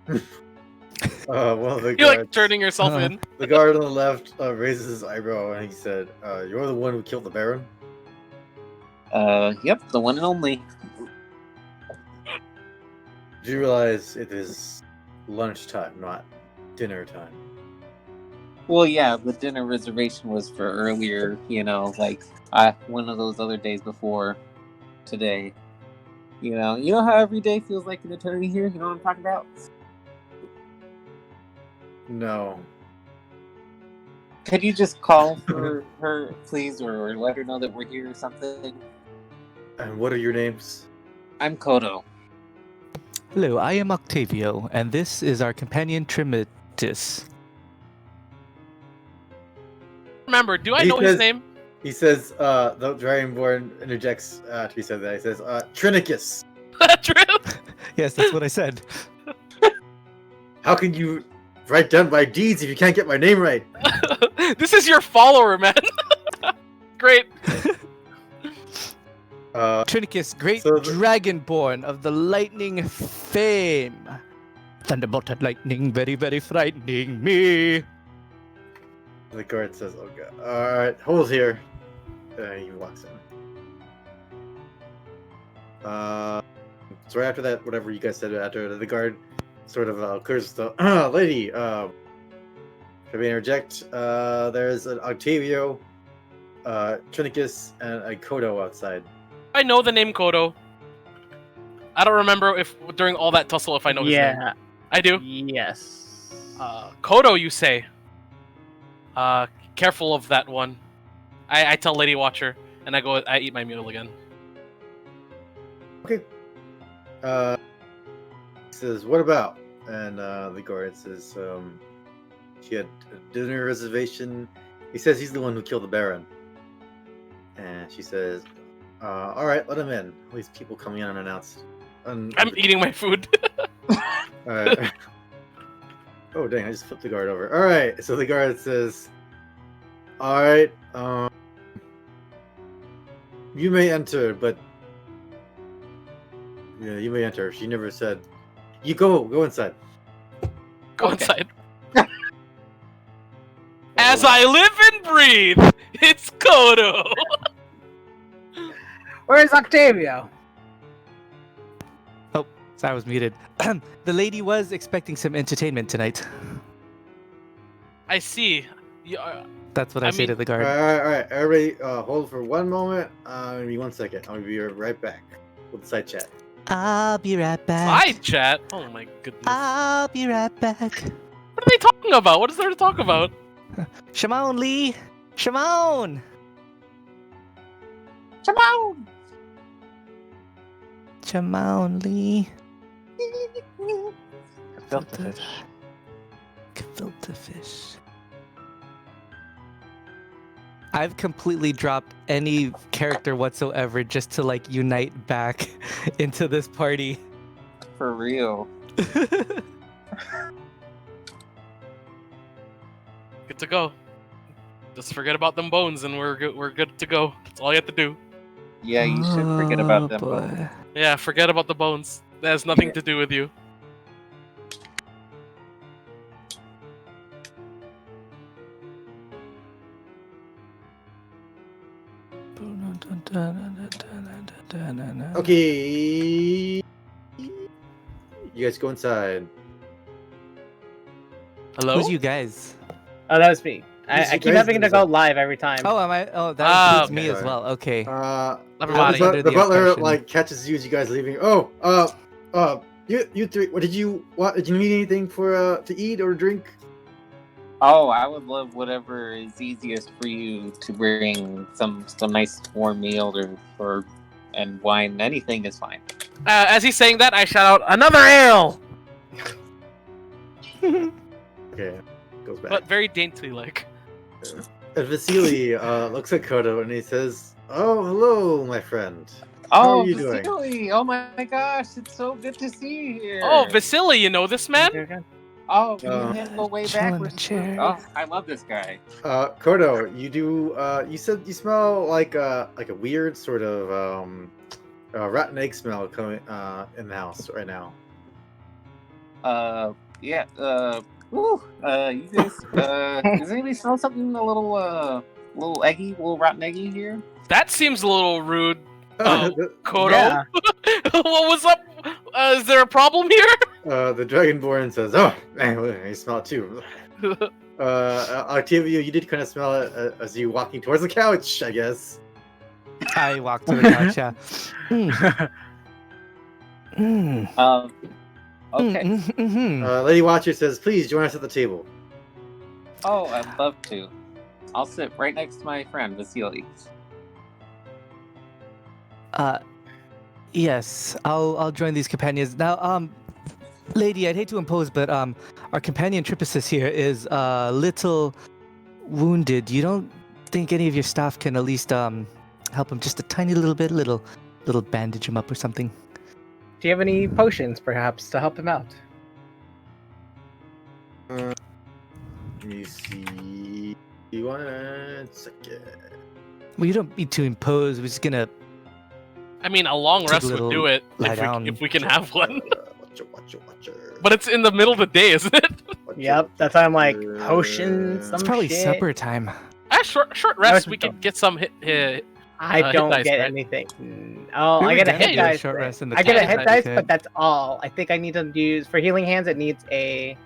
One of the You're like guards, turning yourself in. the guard on the left raises his eyebrow and he said, "You're the one who killed the Baron." Yep, the one and only. Do you realize it is lunchtime, not dinner time? Well, yeah, the dinner reservation was for earlier, like one of those other days before today. You know how every day feels like an eternity here? You know what I'm talking about? No. Could you just call for her, please, or let her know that we're here or something? And what are your names? I'm Koto. Hello, I am Octavio, and this is our companion Trimitis. Remember, do I He know his says- name? He says, the Dragonborn interjects after he said that. He says, Trinicus. True. Yes, that's what I said. How can you write down my deeds if you can't get my name right? This is your follower, man. Great. Trinicus, great So dragonborn of the lightning fame. Thunderbolt and lightning, very, very frightening me. The guard says, "Oh god, all right, hold here." He walks in. So right after that, whatever you guys said after the guard, sort of clears the lady. Should we interject? There's an Octavio, Trinicus, and a Koto outside. I know the name Koto. I don't remember if during all that tussle if I know his name. Yeah. I do. Yes. Koto, you say? Careful of that one. I tell Lady Watcher, and I eat my meal again. Okay. He says, "What about?" And the guard says, "She had a dinner reservation." He says he's the one who killed the Baron. And she says, "All right, let him in. All these people coming in unannounced." I'm eating my food. Alright. Oh dang! I just flipped the guard over. All right, so the guard says, "All right, you may enter, but yeah, you may enter." She never said, "You go inside." Go Okay. inside. As I live and breathe, it's Koto. Where's Octavio? So I was muted. The lady was expecting some entertainment tonight. I see. That's what I, I say to mean- the guard. All right, everybody, hold for one moment. Maybe 1 second. I'll be right back with the side chat. I'll be right back. Side chat. Oh my goodness. I'll be right back. What are they talking about? What is there to talk about? Shimon Lee! Shimon! Shimon! Shimon Lee. Filter fish. Gefilte fish. I've completely dropped any character whatsoever just to unite back into this party. For real. Good to go. Just forget about them bones and we're good to go. That's all you have to do. Yeah, you should forget about them. boy. Yeah, forget about the bones. That has nothing to do with you. Okay. You guys go inside. Hello? Who's you guys? Oh, that was me. Yes, I you keep guys having did to this go up. live every time. Oh, am I? Oh, that Ah, includes me okay. as well. Okay. Never The, mind. under the the butler impression- catches you as you guys leaving. Oh, you three. What did you want? Did you need anything for to eat or drink? Oh, I would love whatever is easiest for you to bring. Some nice warm meal and wine. Anything is fine. As he's saying that, I shout out, "Another ale!" Okay, goes back. But very daintily like. And Vasily looks at Koto and he says, "Oh, hello, my friend. Oh, are you doing? Vasily! Oh my gosh, it's so good to see you here. Oh, Vasily, you know this man? Oh, can you handle way Chill in the backwards? chair. Oh, I love this guy. Koto, you do. You said you smell like a weird sort of rotten egg smell coming in the house right now. Yeah. Woo. You guys. Does anybody smell something a little eggy, a little rotten eggy here? That seems a little rude. Koto, Yeah. what was up? Is there a problem here? The Dragonborn says, "Oh, man, I smell it too." Octavio, you did kind of smell it as you walking towards the couch, I guess. I walk to the couch. Yeah. Mm, mm, Okay. Lady Watcher says, "Please join us at the table." Oh, I'd love to. I'll sit right next to my friend Vasily. Yes, I'll join these companions now. Lady, I'd hate to impose, but our companion Tripasis here is a little wounded. You don't think any of your staff can at least help him just a tiny little bit, little bandage him up or something? Do you have any potions, perhaps, to help him out? Let me see. One second. Well, you don't need to impose. We're just gonna. I mean, a long Take a rest would little do it lie down. if we can have one. Watcher. But it's in the middle of the day, isn't it? Yep, that's why I'm like, potion, some It's probably shit. supper time. Short rest. We could get some hit. I hit don't dice, get right? anything. Oh, We I were get a gonna hit do a dice. short rest in the I get a tent. hit if dice, we but could. that's all. I think I need to use for healing hands. It needs a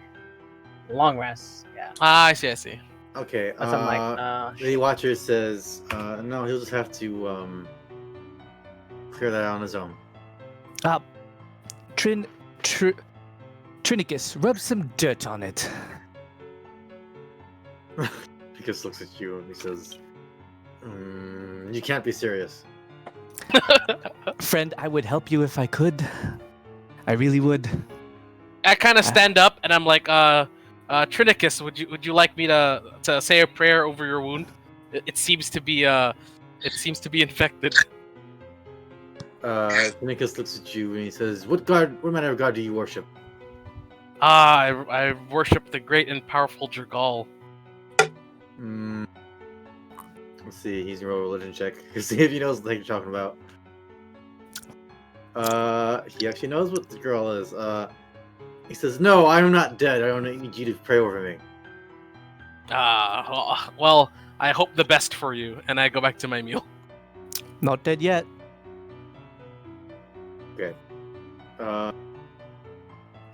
long rest. Yeah, I see. Okay. that's I'm like, Lady Watcher says, "No, he'll just have to clear that on his own." Trinicus, rub some dirt on it. He just looks at you and he says, "You can't be serious." Friend, I would help you if I could. I really would. I kind of stand up and I'm like, Trinicus, would you like me to say a prayer over your wound? It seems to be infected. Nicholas looks at you and he says, what manner of god do you worship?" I worship the great and powerful Jergal. Let's see, he's gonna roll a religion check. See if he knows what you're talking about. He actually knows what the girl is. He says, "No, I'm not dead. I don't need you to pray over me." Well, I hope the best for you, and I go back to my meal. Not dead yet. Okay.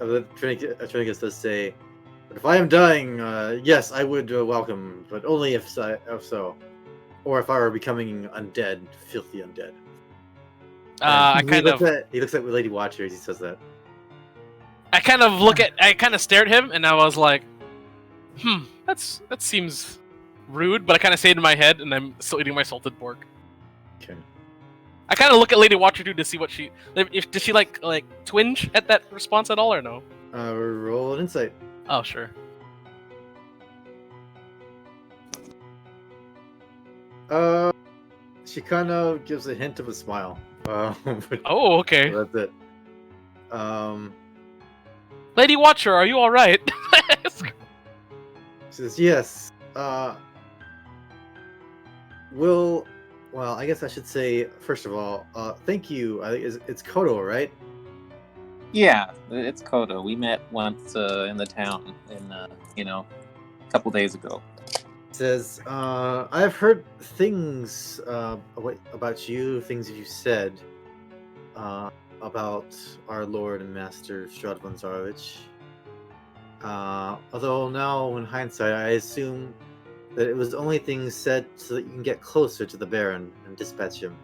Trinicus does say, "But if I am dying, yes, I would welcome, but only if so. Or if I were becoming undead, filthy undead." I He looks at Lady Watcher as he says that. I kind of stared at him, and I was like, that seems rude. But I kind of say it in my head, and I'm still eating my salted pork. Okay. I kind of look at Lady Watcher too to see what does she like twinge at that response at all or no? Roll an insight. Oh sure. She kind of gives a hint of a smile. But Oh okay. that's it. Lady Watcher, are you all right? She says, "Yes. Well, I guess I should say first of all, thank you. I think it's Koto, right?" Yeah, it's Koto. We met once in the town, a couple days ago. Says, "I've heard things about you, things you said about our Lord and Master Strahd von Zarovich. Although now, in hindsight, I assume that it was only things said so that you can get closer to the Baron and dispatch him.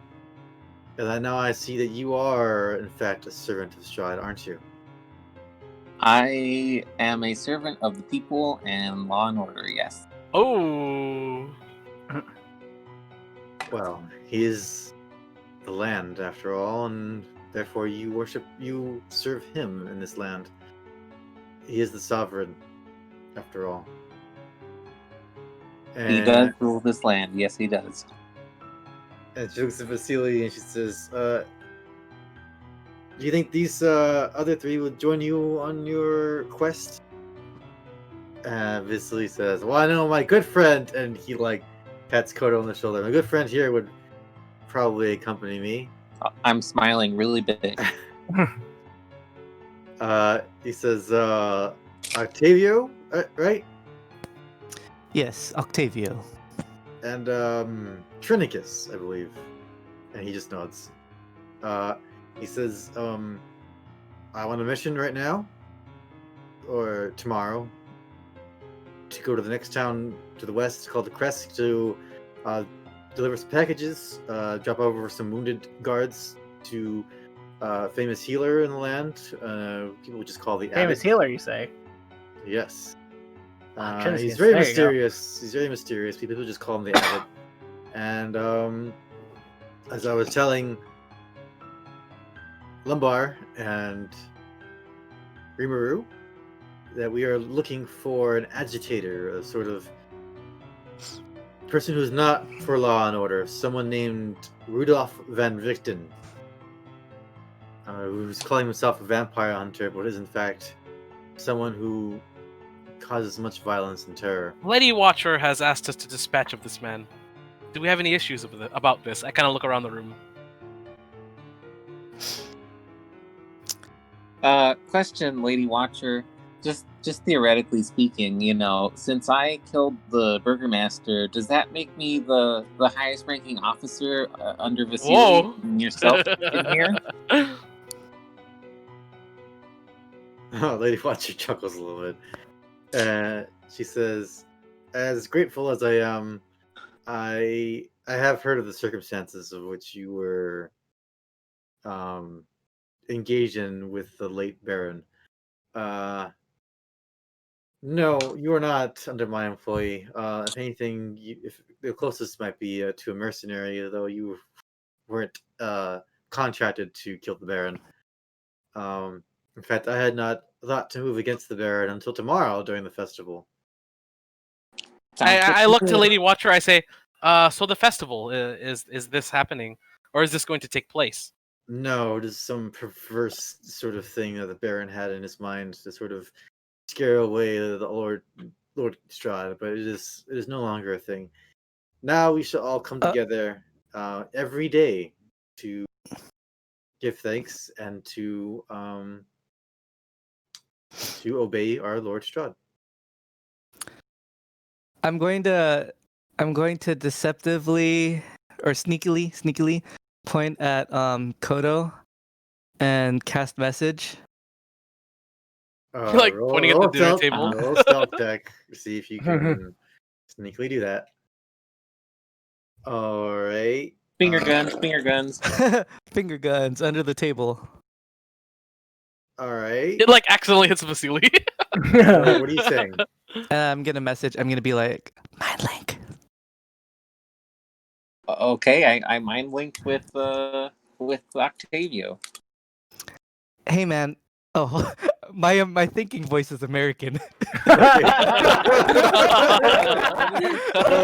And that now I see that you are, in fact, a servant of Strahd, aren't you?" I am a servant of the people and law and order. Yes. Oh. Well, he is the land, after all, and therefore you serve him in this land. He is the sovereign, after all. He does rule this land. Yes, he does. And she looks at Vasily and she says, "Do you think these other three will join you on your quest?" Vasily says, "Well, I know my good friend," and he pats Koto on the shoulder. "My good friend here would probably accompany me." I'm smiling really big. He says, Octavio, right? Yes, Octavio. And Trinicus, I believe. And he just nods. He says, I'm on a mission right now, or tomorrow, to go to the next town to the west called the Crest to deliver some packages, drop over some wounded guards to famous healer in the land. People would just call the Famous Abbot. healer, you say? Yes. Trinicus, He's very there you go. mysterious. He's very mysterious. People just call him the Abbot. And as I was telling Lumbar and Rimaru, that we are looking for an agitator, a sort of person who's not for law and order, someone named Rudolf van Vichten, who's calling himself a vampire hunter, but is in fact someone who causes much violence and terror. Lady Watcher has asked us to dispatch of this man. Do we have any issues about this? I kind of look around the room. Question, Lady Watcher. Just theoretically speaking, since I killed the burgomaster, does that make me the highest ranking officer under Vasily Whoa. and yourself in here? Lady Watcher chuckles a little bit. She says, as grateful as I am, I have heard of the circumstances of which you were engaged in with the late Baron. No, you are not under my employ. If anything, if the closest might be to a mercenary, though you weren't contracted to kill the Baron. In fact, I had not thought to move against the Baron until tomorrow during the festival. I look to Lady Watcher. I say, so the festival is this happening, or is this going to take place? No, it is some perverse sort of thing that the Baron had in his mind to sort of scare away the Lord Strahd, but it is no longer a thing. Now we shall all come together every day to give thanks and to obey our Lord Strahd. I'm going to deceptively or sneakily point at Koto and cast message. You're like pointing at the dinner table. Roll stealth check. See if you can sneakily do that. All right. Finger guns. Finger guns under the table. All right. It like accidentally hits Vasily. What are you saying? I'm gonna message. I'm gonna be like, mind link. Okay, I mind linked with Octavio. Hey man. Oh, my thinking voice is American. Oh,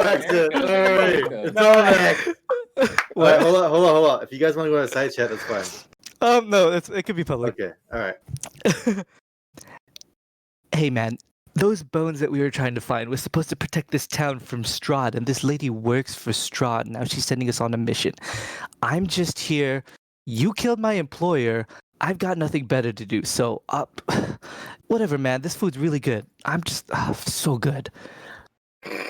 that's it. All right. It's all back. All right, hold on. If you guys want to go to side chat, that's fine. No, it could be public. Okay. All right. Hey man, those bones that we were trying to find was supposed to protect this town from Strahd, and this lady works for Strahd. Now she's sending us on a mission. I'm just here. You killed my employer. I've got nothing better to do. So, whatever, man. This food's really good. I'm just so good.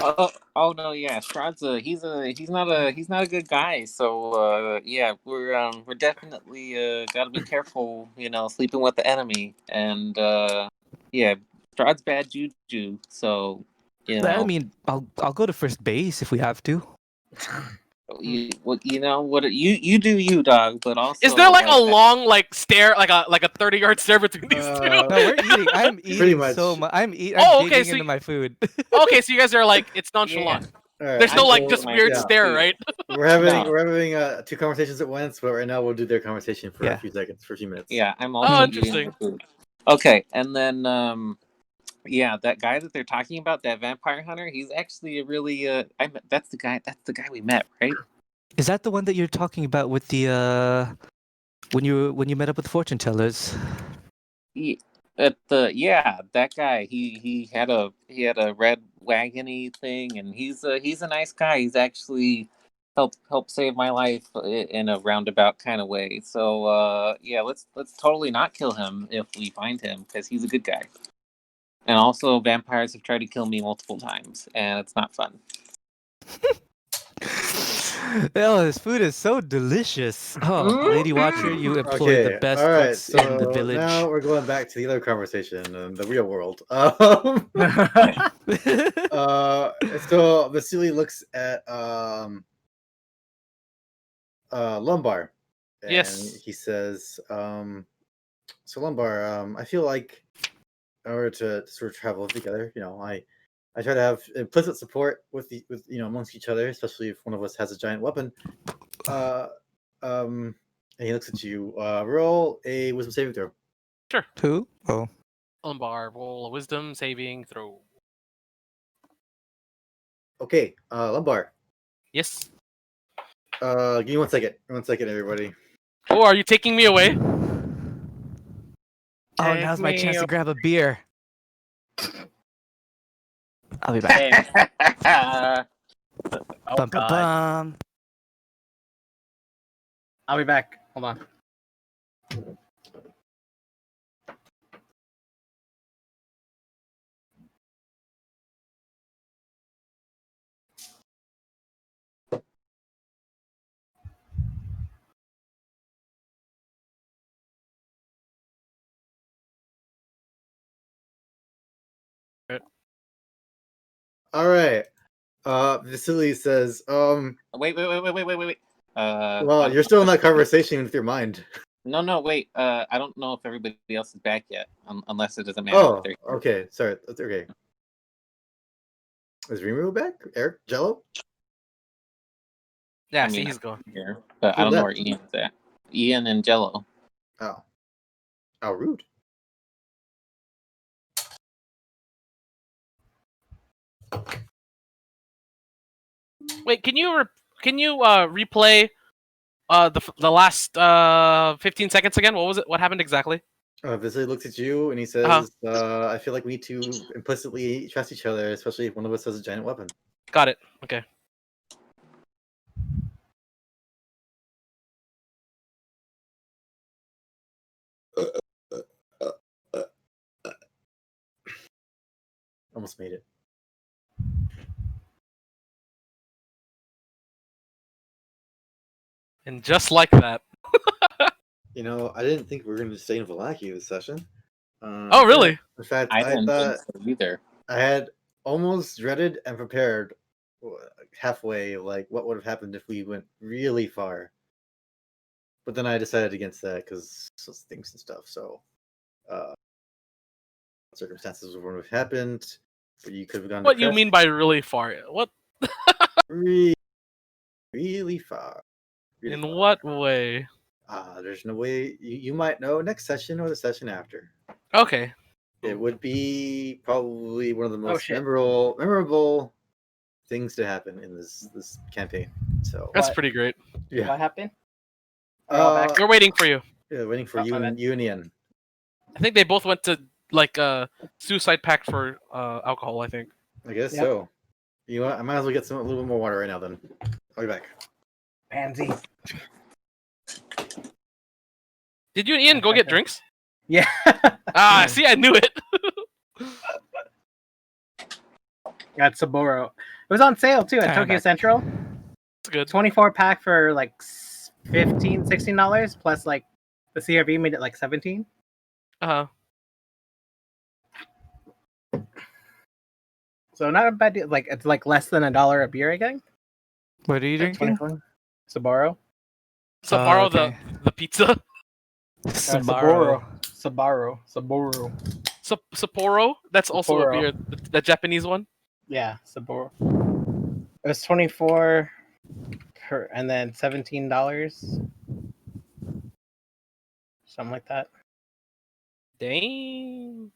Oh no, yeah. Strahd's he's not a good guy. So yeah, we're definitely gotta be careful. Sleeping with the enemy, and yeah, Strahd's bad juju. So I mean, I'll go to first base if we have to. you you do you, dog. But also, Is there like a long stare, like a 30-yard stare between these two? No, we're eating. I'm eating Pretty much. so much. I'm digging So into my food. Okay, so you guys are like, it's nonchalant. All right. There's no I just do weird my stare, food. right? We're having two conversations at once, but right now we'll do their conversation for a few seconds, for a few minutes. Yeah, I'm also eating interesting. the food. Okay, and then yeah, that guy that they're talking about, that vampire hunter, he's actually a really that's the guy we met, right? Is that the one that you're talking about with the when you met up with the fortune tellers? That guy. He had a red wagony thing, and he's a nice guy. He's actually help save my life in a roundabout kind of way. So yeah, let's totally not kill him if we find him, because he's a good guy. And also, vampires have tried to kill me multiple times, and it's not fun. Oh, this food is so delicious. Oh, Lady Watcher, you employ the Okay, best all right. cooks So in the village. now we're going back to the other conversation in the real world. So Vasily looks at Lumbar, and Yes. he says, "So Lumbar, I feel like in order to sort of travel together, I try to have implicit support with amongst each other, especially if one of us has a giant weapon. Uh, and he looks at you. Roll a wisdom saving throw. Sure. Who? Oh. Lumbar, roll a wisdom saving throw. Okay, Lumbar. Yes. Give me 1 second. 1 second, everybody. Oh, are you taking me away? Oh, Take now's my chance me to grab a beer. I'll be back. Damn. Oh Bum, bum, god. bum. I'll be back. Hold on. All right. Vasily says, Wait. well, you're still in that conversation with your mind. No, wait. I don't know if everybody else is back yet, unless it doesn't matter. Oh, if they're here. okay. Sorry. That's okay. Is Rimaru back? Eric? Jello? Yeah, I mean, see, he's gone. here, but Who I don't know where left? Ian's at. Ian and Jello. Oh. How rude. Wait, can you replay the last 15 seconds again? What was it? What happened exactly? Vasily looks at you and he says, I feel like we need to implicitly trust each other, especially if one of us has a giant weapon. Got it. Okay. Almost made it. And just like that. I didn't think we were going to stay in Valaki this session. Oh, really? In fact, I I didn't think thought so either. I had almost dreaded and prepared halfway, like what would have happened if we went really far. But then I decided against that because things and stuff. So, circumstances would have happened. But you could have gone. What you mean by really far? What? really, really far? Really In far. what way? There's no way you might know next session or the session after. Okay. It would be probably one of the most shit. memorable things to happen in this campaign. So That's What? pretty great. yeah, What happened? We're all back. We're waiting for you. yeah, waiting for Oh, you my and Ian. I think they both went to like a suicide pact for alcohol, I think. I guess Yep. so. You know what? I might as well get a little bit more water right now. Then I'll be back. Pansy. Did you and Ian go get drinks? Yeah. See, I knew it. Got Saburo. It was on sale too at Alright, Tokyo back. Central. It's good. 24 pack for like $16 plus like the CRV made it like 17. Uh-huh. So not a bad deal. Like it's like less than $1 a beer, I think. What are you drinking? 24. Saburo. So borrow okay. the pizza. Sabaro. Saburo. Sapporo. That's also Sapporo. a beer. The Japanese one. Yeah, Saburo. It was 24 per, and then $17. Something like that. Dang.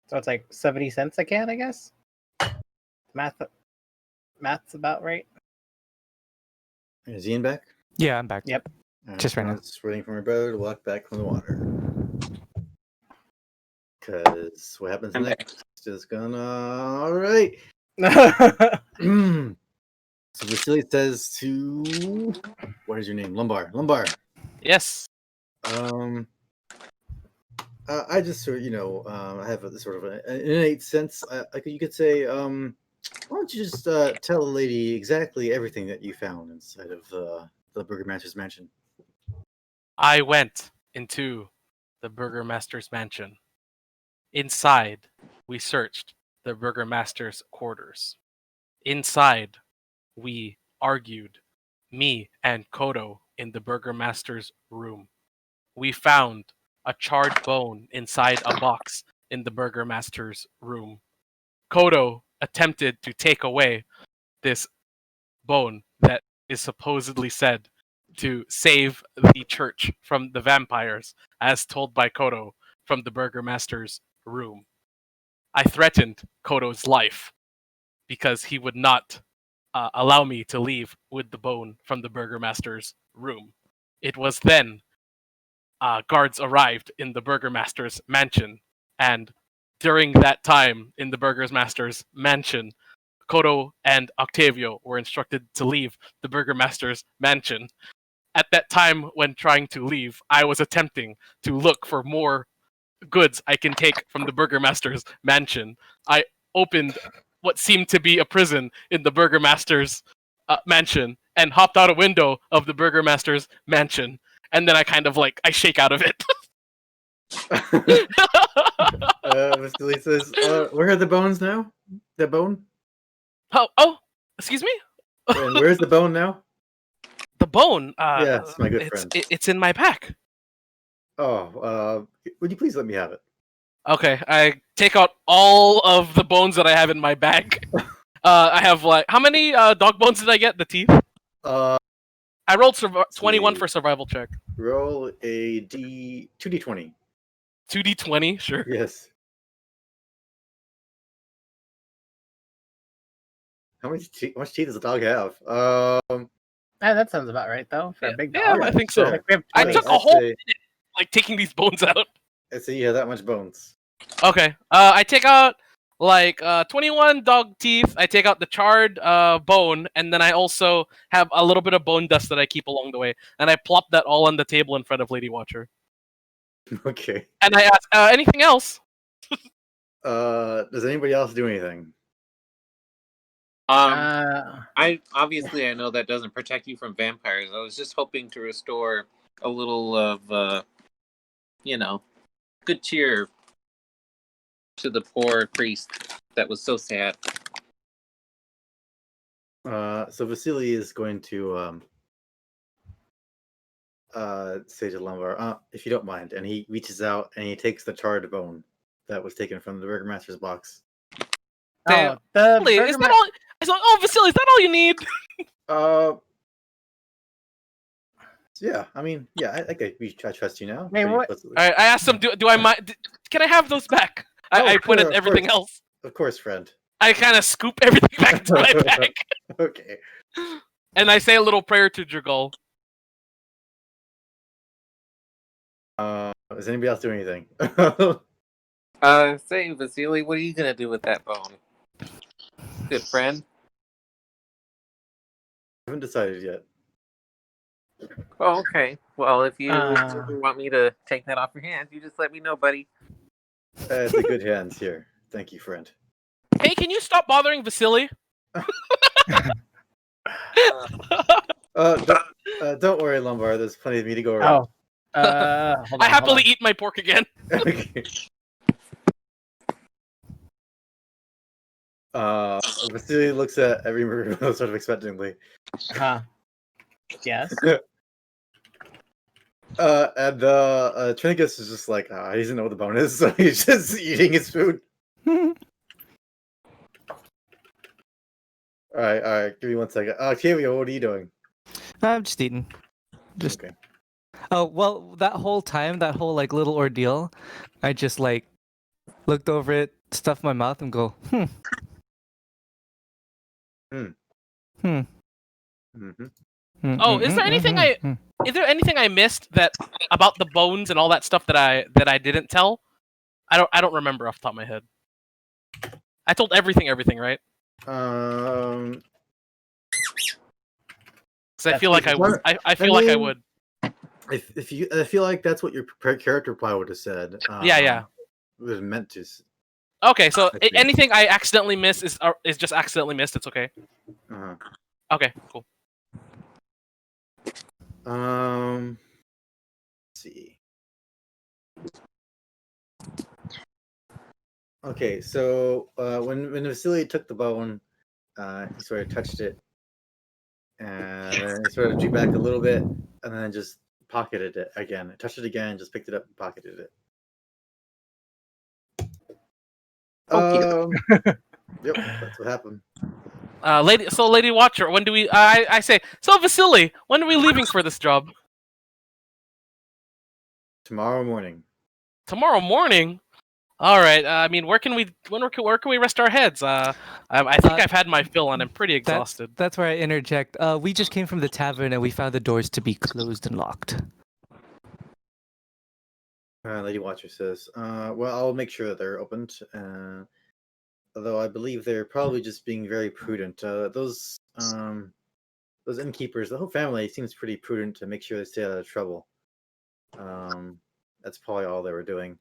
So it's like 70 cents a can, I guess. Math's about right. Is Ian back? Yeah, I'm back. Yep. Just right now. Just waiting for my brother to walk back from the water. Because what happens I'm next is gonna. All right. So Vasily says to, what is your name? Lumbar. Lumbar. Yes. I just sort of, I have a sort of an innate sense. You could say, why don't you just tell the lady exactly everything that you found inside of the Burgermaster's mansion? I went into the Burgermaster's mansion. Inside, we searched the Burgermaster's quarters. Inside, we argued, me and Koto in the Burgermaster's room. We found a charred bone inside a box in the Burgermaster's room. Koto attempted to take away this bone that is supposedly said to save the church from the vampires, as told by Koto from the Burgermaster's room. I threatened Koto's life because he would not allow me to leave with the bone from the Burgermaster's room. It was then guards arrived in the Burgermaster's mansion, and during that time in the Burgermaster's mansion, Koto and Octavio were instructed to leave the Burgermaster's mansion. At that time, when trying to leave, I was attempting to look for more goods I can take from the Burgermaster's mansion. I opened what seemed to be a prison in the Burgermaster's mansion and hopped out a window of the Burgermaster's mansion. And then I kind of I shake out of it. Vasily says, where are the bones now? The bone? Oh, excuse me? And where's the bone now? The bone? Yes, my good friend. It's in my pack. Oh, would you please let me have it? Okay, I take out all of the bones that I have in my bag. I have how many dog bones did I get? The teeth? I rolled 21 for survival check. Roll a 2d20. 2d20, sure. Yes. How much teeth does a dog have? That sounds about right, though, for a big dog. Yeah, I think so. Like, we have I 20. took a whole minute, taking these bones out. I see you have that much bones. Okay, I take out 21 dog teeth. I take out the charred bone, and then I also have a little bit of bone dust that I keep along the way, and I plop that all on the table in front of Lady Watcher. Okay. And I ask, anything else? Does anybody else do anything? I know that doesn't protect you from vampires. I was just hoping to restore a little of, good cheer to the poor priest that was so sad. So Vasily is going to say to Lumbar, if you don't mind, and he reaches out and he takes the charred bone that was taken from the Burgermaster's box. Oh, Really? Is that all? Vasily, is that all you need? Yeah. I mean, yeah. I trust you now. Wait, what? I asked him, do I mind? Can I have those back? I put in everything else. Of course, friend. I kind of scoop everything back into my bag. Okay. And I say a little prayer to Jurgol. Does anybody else do anything? Say, Vasily, what are you gonna do with that bone? Good friend. I haven't decided yet. Oh, okay. Well, if you want me to take that off your hands, you just let me know, buddy. It's a good hands here. Thank you, friend. Hey, can you stop bothering Vasily? Don't worry, Lumbar. There's plenty of me to go around. Hold on, I happily eat my pork again. Okay. Vasily looks at Rimaru sort of expectantly. Yes. And Trinicus is just like, he doesn't know what the bone is, so he's just eating his food. Alright, give me 1 second. Octavio, what are you doing? I'm just eating. Okay. Oh, well, that whole time, that whole little ordeal, I just looked over it, stuffed my mouth, and go, Mm-hmm. Oh, is there anything I missed that about the bones and all that stuff that I didn't tell? I don't remember off the top of my head. I told everything, right? Because I That's feel like I would. I feel like I mean, would. I feel like that's what your character probably would have said. Yeah. It was meant to. Okay, so I think. anything I accidentally miss is just accidentally missed. It's okay. Uh-huh. Okay, cool. Let's see. Okay, so when Vasily took the bone, he sort of touched it, and then he sort of drew back a little bit, and then just pocketed it again. I touched it again, just picked it up and pocketed it. Yep, that's what happened. Lady Watcher, when do we? I say. So Vasily, when are we leaving for this job? Tomorrow morning. Tomorrow morning. All right. I mean, where can we rest our heads? I think I've had my fill, and I'm pretty exhausted. That's where I interject. We just came from the tavern and we found the doors to be closed and locked. Lady Watcher says, well, I'll make sure that they're opened. Although I believe they're probably just being very prudent. Those innkeepers, the whole family seems pretty prudent to make sure they stay out of trouble. That's probably all they were doing.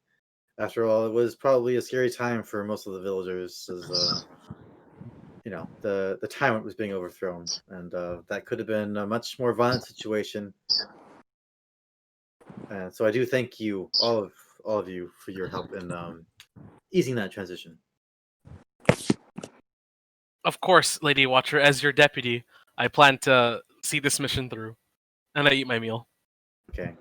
After all, it was probably a scary time for most of the villagers, as the tyrant was being overthrown, and that could have been a much more violent situation. And so I do thank you, all of you, for your help in easing that transition. Of course, Lady Watcher, as your deputy, I plan to see this mission through, and I eat my meal. Okay.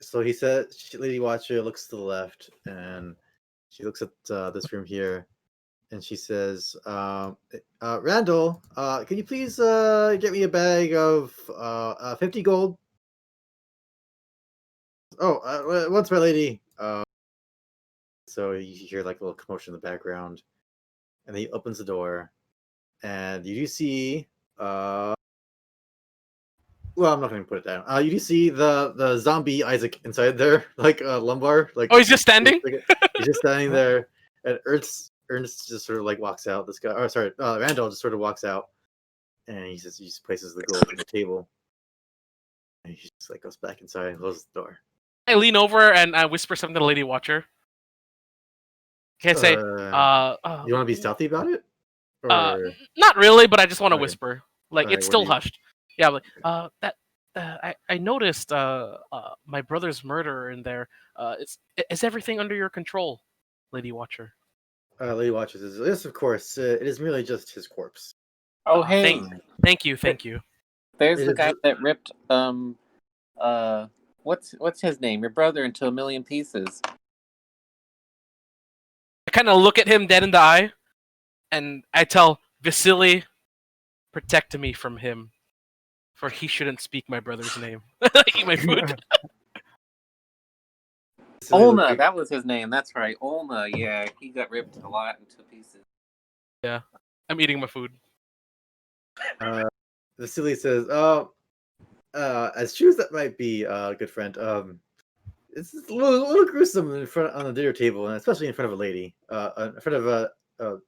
So he said, Lady Watcher looks to the left, and she looks at this room here, and she says, Randall, can you please get me a bag of 50 gold? Oh, once, my lady. So you hear like a little commotion in the background, and then he opens the door, and you do see well, I'm not going to put it down. You do see the zombie Isaac inside there, like Lumbar. Like, Oh, he's just standing? He's just standing there, and Ernst just sort of like walks out. This guy, Randall just sort of walks out, and he just places the gold on the table, and he just like goes back inside and closes the door. I lean over and I whisper something to the Lady Watcher. Can't say. You want to be stealthy about it? Or... not really, but I just want to Okay. whisper. Like Alright, it's what still do you- hushed. Yeah, like I noticed my brother's murder in there. Is everything under your control, Lady Watcher? Lady Watcher says, yes, of course. It is merely just his corpse. Oh, hey, Thank you. there's It the is guy ju- that ripped what's his name? Your brother into a million pieces. I kind of look at him dead in the eye, and I tell Vasily, protect me from him, for he shouldn't speak my brother's name. Eat my food. Ulna, that was his name. That's right, Ulna. Yeah, he got ripped a lot into pieces. Yeah, I'm eating my food. Vasily says, as true as that might be, good friend, it's a little gruesome on the dinner table, and especially in front of a lady, in front of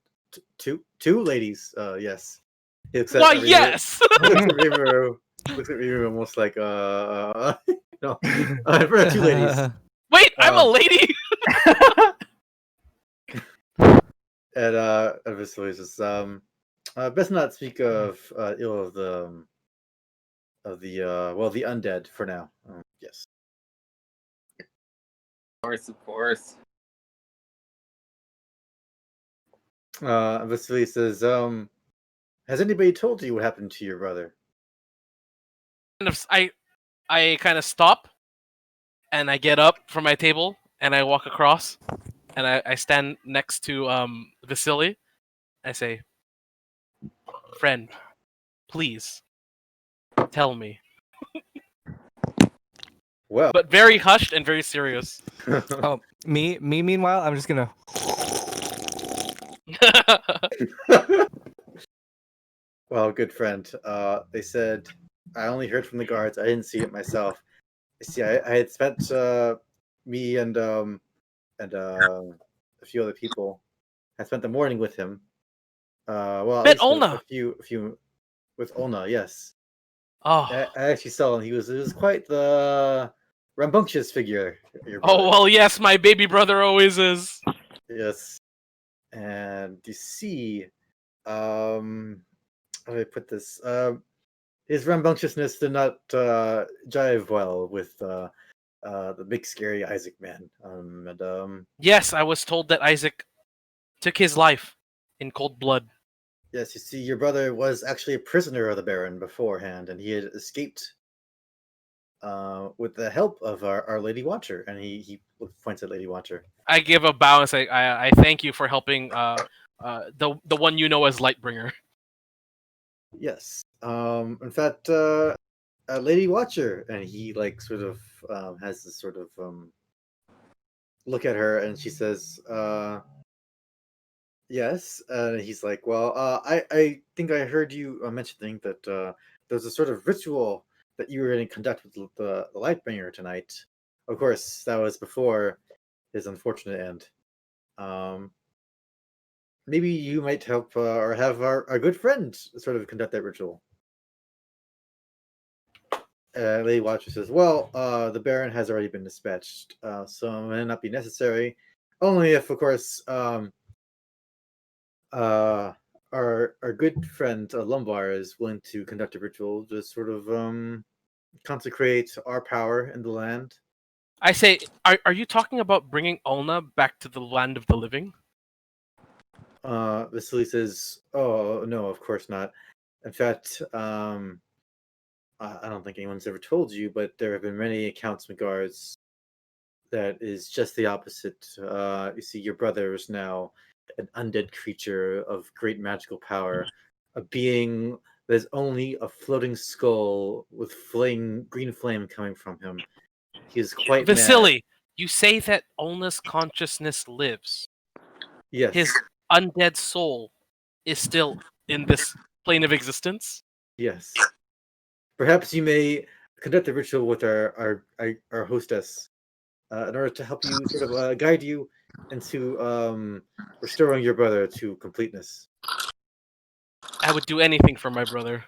two ladies. Yes. He looks at Why, Rimaru- yes! looks at Rimaru almost like no, in front of two ladies. Wait, I'm a lady. And Vasily says, best not speak of ill of the undead for now. Yes. Of course. Vasily says, has anybody told you what happened to your brother? I kind of stop, and I get up from my table, and I walk across, and I stand next to Vasily. I say, friend, please tell me. Well, But very hushed and very serious. Oh, me. Meanwhile, I'm just gonna. well, good friend. They said I only heard from the guards. I didn't see it myself. See, I had spent me and a few other people. I spent the morning with him. Well, at Bet least Ulna. a few. with Ulna. Yes, Oh, I actually saw him. It was quite the rambunctious figure. Your oh brother. well, yes, my baby brother always is. Yes, and you see, how do I put this? His rambunctiousness did not jive well with the big scary Isaac man. Yes, I was told that Isaac took his life in cold blood. Yes, you see, your brother was actually a prisoner of the Baron beforehand, and he had escaped with the help of our Lady Watcher, and he points at Lady Watcher. I give a bow and say, I thank you for helping the one you know as Lightbringer. Yes. In fact, Lady Watcher, and he like sort of has this sort of look at her, and she says, "Yes." And he's like, "Well, I think I heard you mentioning that there's a sort of ritual that you were going to conduct with the Lightbringer tonight. Of course, that was before his unfortunate end. Um, maybe you might help or have our good friend sort of conduct that ritual." Lady Watcher says, "Well, the Baron has already been dispatched, so it may not be necessary. Only if, of course, our good friend Lumbar is willing to conduct a ritual to sort of consecrate our power in the land." I say, are you talking about bringing Ulna back to the land of the living? Vasily says, "Oh no, of course not. In fact, I don't think anyone's ever told you, but there have been many accounts in regards that is just the opposite. You see, your brother is now an undead creature of great magical power, a being that is only a floating skull with green flame coming from him. He is quite mad. Vasily, you say that Ulna's consciousness lives. Yes, His undead soul is still in this plane of existence? yes. Perhaps you may conduct a ritual with our hostess in order to help you sort of guide you into restoring your brother to completeness." I would do anything for my brother.